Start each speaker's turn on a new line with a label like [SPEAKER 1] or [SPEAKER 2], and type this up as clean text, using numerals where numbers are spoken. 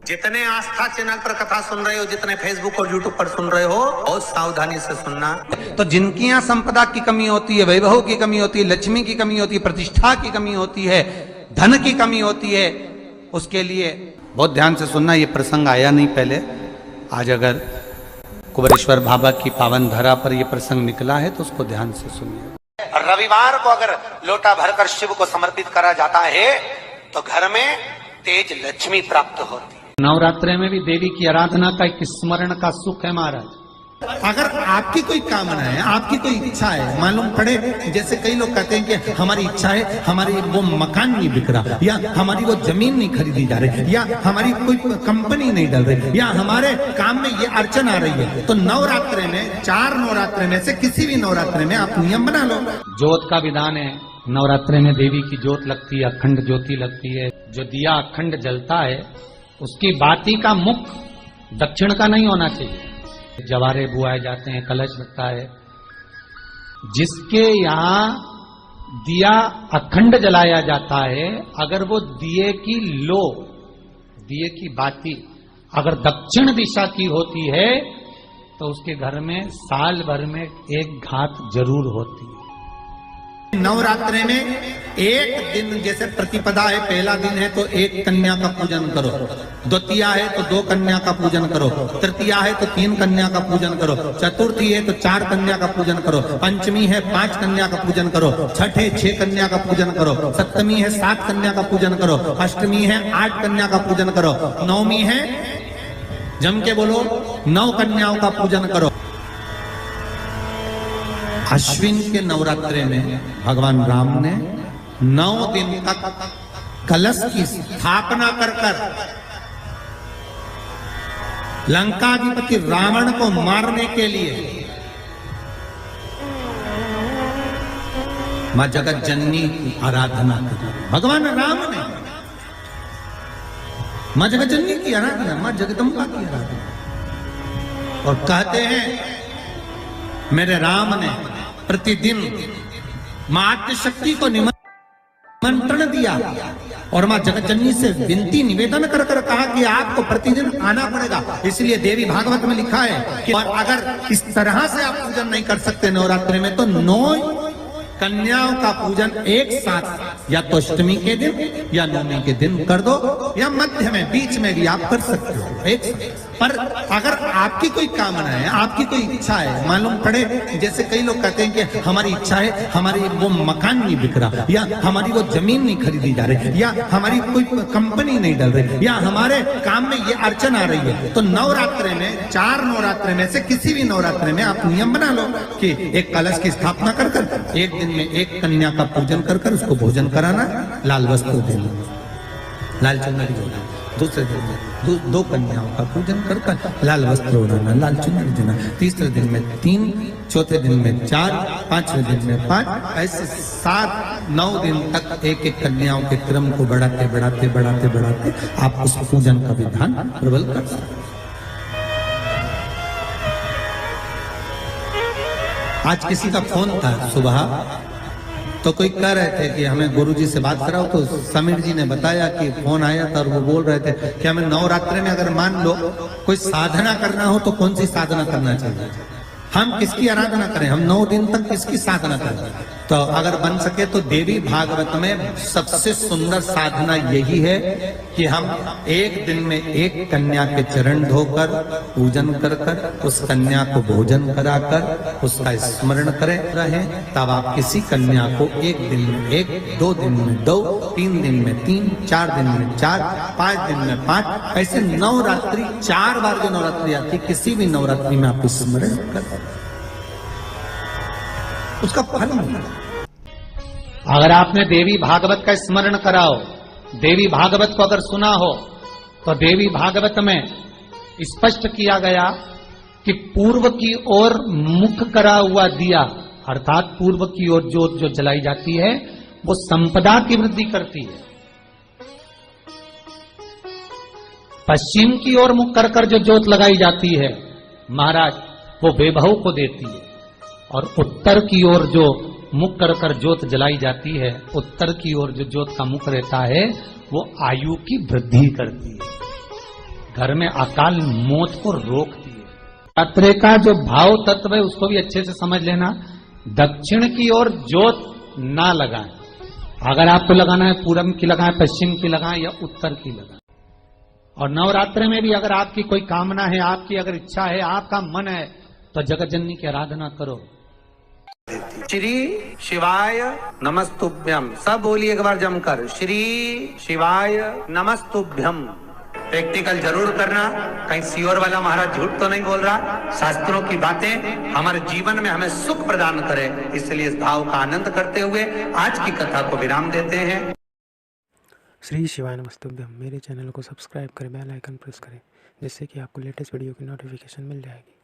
[SPEAKER 1] जितने आस्था चैनल पर कथा सुन रहे हो, जितने फेसबुक और यूट्यूब पर सुन रहे हो, बहुत सावधानी से सुनना।
[SPEAKER 2] तो जिनकी यहाँ संपदा की कमी होती है, वैभव की कमी होती है, लक्ष्मी की कमी होती है, प्रतिष्ठा की कमी होती है, धन की कमी होती है, उसके लिए बहुत ध्यान से सुनना। ये प्रसंग आया नहीं पहले, आज अगर कुबेरेश्वर बाबा की पावन धरा पर यह प्रसंग निकला है तो उसको ध्यान से सुनिए।
[SPEAKER 1] रविवार को अगर लोटा भरकर शिव को समर्पित करा जाता है तो घर में तेज लक्ष्मी प्राप्त होती है।
[SPEAKER 2] नवरात्रि में भी देवी की आराधना का एक स्मरण का सुख है महाराज।
[SPEAKER 3] अगर आपकी कोई कामना है, आपकी कोई इच्छा है, मालूम पड़े, जैसे कई लोग कहते हैं कि हमारी इच्छा है, हमारी वो मकान नहीं बिक रहा, या हमारी वो जमीन नहीं खरीदी जा रही, या हमारी कोई कंपनी नहीं डल रही, या हमारे काम में ये अड़चन आ रही है, तो नवरात्रि में 4 नवरात्रि में से किसी भी नवरात्रि में आप नियम बना लो।
[SPEAKER 2] ज्योत का विधान है, नवरात्रि में देवी की ज्योत लगती है, अखंड ज्योति लगती है। जो दिया अखंड जलता है उसकी बाती का मुख दक्षिण का नहीं होना चाहिए। जवारे बुआए जाते हैं, कलश लगता है। जिसके यहाँ दिया अखंड जलाया जाता है, अगर वो दिए की लो, दिए की बाती अगर दक्षिण दिशा की होती है तो उसके घर में साल भर में एक घात जरूर होती है।
[SPEAKER 3] नवरात्रि में एक दिन, जैसे प्रतिपदा है, पहला दिन है तो 1 कन्या का पूजन करो, द्वितीया है तो 2 कन्या का पूजन करो, तृतीया है तो 3 कन्या का पूजन करो, चतुर्थी है तो 4 कन्या का पूजन करो, पंचमी है 5 कन्या का पूजन करो, छठ है 6 कन्या का पूजन करो, सप्तमी है 7 कन्या का पूजन करो, अष्टमी है 8 कन्या का पूजन करो, नवमी है, जम के बोलो, 9 कन्याओं का पूजन करो। अश्विन के नवरात्रि में भगवान राम ने 9 दिन तक कलश की स्थापना कर लंकाधिपति रावण को मारने के लिए मां जगत जननी की आराधना की। भगवान राम ने मां जगत जननी की आराधना, मां जगदम्बा की आराधना। और कहते हैं मेरे राम ने प्रतिदिन मां आद्यशक्ति को निमंत्रण दिया और मां जगतजननी से विनती निवेदन कर कहा कि आपको प्रतिदिन आना पड़ेगा। इसलिए देवी भागवत में लिखा है कि और अगर इस तरह से आप पूजन नहीं कर सकते नवरात्रि में तो 9 कन्याओं का पूजन एक साथ, या तो अष्टमी के दिन या नवमी के दिन कर दो, या मध्य में, बीच में भी आप कर सकते हो एक साथ। पर अगर आपकी कोई कामना है, आपकी कोई इच्छा है, मालूम पड़े, जैसे कई लोग कहते हैं कि हमारी इच्छा है, हमारी वो मकान नहीं बिक रहा, या हमारी वो जमीन नहीं खरीदी जा रही, या हमारी कोई कंपनी नहीं डल रही, या हमारे काम में ये अड़चन आ रही है, तो नवरात्रि में 4 नवरात्रि में से किसी भी नवरात्रि में आप नियम बना लो कि एक कलश की स्थापना कर एक दिन में 1 कन्या का पूजन कर उसको भोजन कराना, लाल वस्त्र देना, लाल चुनरी देना, दूसरे दिन में 2 कन्याओं का पूजन कर लाल वस्त्र ओढ़ाना, लाल चुनरी देना, तीसरे दिन में 3, चौथे दिन में 4, 5वें दिन में 5, ऐसे 7-9 दिन तक एक कन्याओं के क्रम को बढ़ाते आप उस पूजन का विधान प्रबल कर सकते। आज किसी का फोन था सुबह, तो कोई कह रहे थे कि हमें गुरुजी से बात कराओ, तो समीर जी ने बताया कि फोन आया था और वो बोल रहे थे कि हमें नवरात्रि में अगर मान लो कोई साधना करना हो तो कौन सी साधना करना चाहिए, हम किसकी आराधना करें, हम 9 दिन तक किसकी साधना करें। तो अगर बन सके तो देवी भागवत में सबसे सुंदर साधना यही है कि हम एक दिन में 1 कन्या के चरण धोकर पूजन कर उस कन्या को भोजन कराकर उसका स्मरण करें रहे। तब आप किसी कन्या को 1 दिन में 1, 2 दिन में 2, 3 दिन में 3, 4 दिन में 4, 5 दिन में 5, ऐसे नवरात्रि 4 बार जो नवरात्रि आती, किसी भी नवरात्रि में आप स्मरण करें, उसका फल मिलेगा।
[SPEAKER 2] अगर आपने देवी भागवत का स्मरण कराओ, देवी भागवत को अगर सुना हो, तो देवी भागवत में स्पष्ट किया गया कि पूर्व की ओर मुख करा हुआ दिया, अर्थात पूर्व की ओर ज्योत जो जलाई जाती है वो संपदा की वृद्धि करती है। पश्चिम की ओर मुख कर जो ज्योत लगाई जाती है महाराज वो वैभव को देती है, और उत्तर की ओर जो मुख कर ज्योत जलाई जाती है, उत्तर की ओर जो ज्योत का मुख रहता है वो आयु की वृद्धि करती है। घर में अकाल मौत को रोकती है। नवरात्रे का जो भाव तत्व है उसको भी अच्छे से समझ लेना। दक्षिण की ओर जोत ना लगाएं। अगर आपको लगाना है पूरब की लगाएं, पश्चिम की लगाएं या उत्तर की लगाएं। और नवरात्रे में भी अगर आपकी कोई कामना है, आपकी अगर इच्छा है, आपका मन है, तो जगत जननी की आराधना करो।
[SPEAKER 3] श्री शिवाय नमस्तुभ्यम। सब बोलिए एक बार जमकर, श्री शिवाय नमस्तुभ्यम। प्रैक्टिकल जरूर करना, कहीं सियोर वाला महाराज झूठ तो नहीं बोल रहा। शास्त्रों की बातें हमारे जीवन में हमें सुख प्रदान करे, इसलिए इस भाव का आनंद करते हुए आज की कथा को विराम देते हैं।
[SPEAKER 4] श्री शिवाय नमस्तुभ्यम। मेरे चैनल को सब्सक्राइब करें, बेल आइकन प्रेस करें, जिससे कि आपको लेटेस्ट वीडियो की नोटिफिकेशन मिल जाएगी।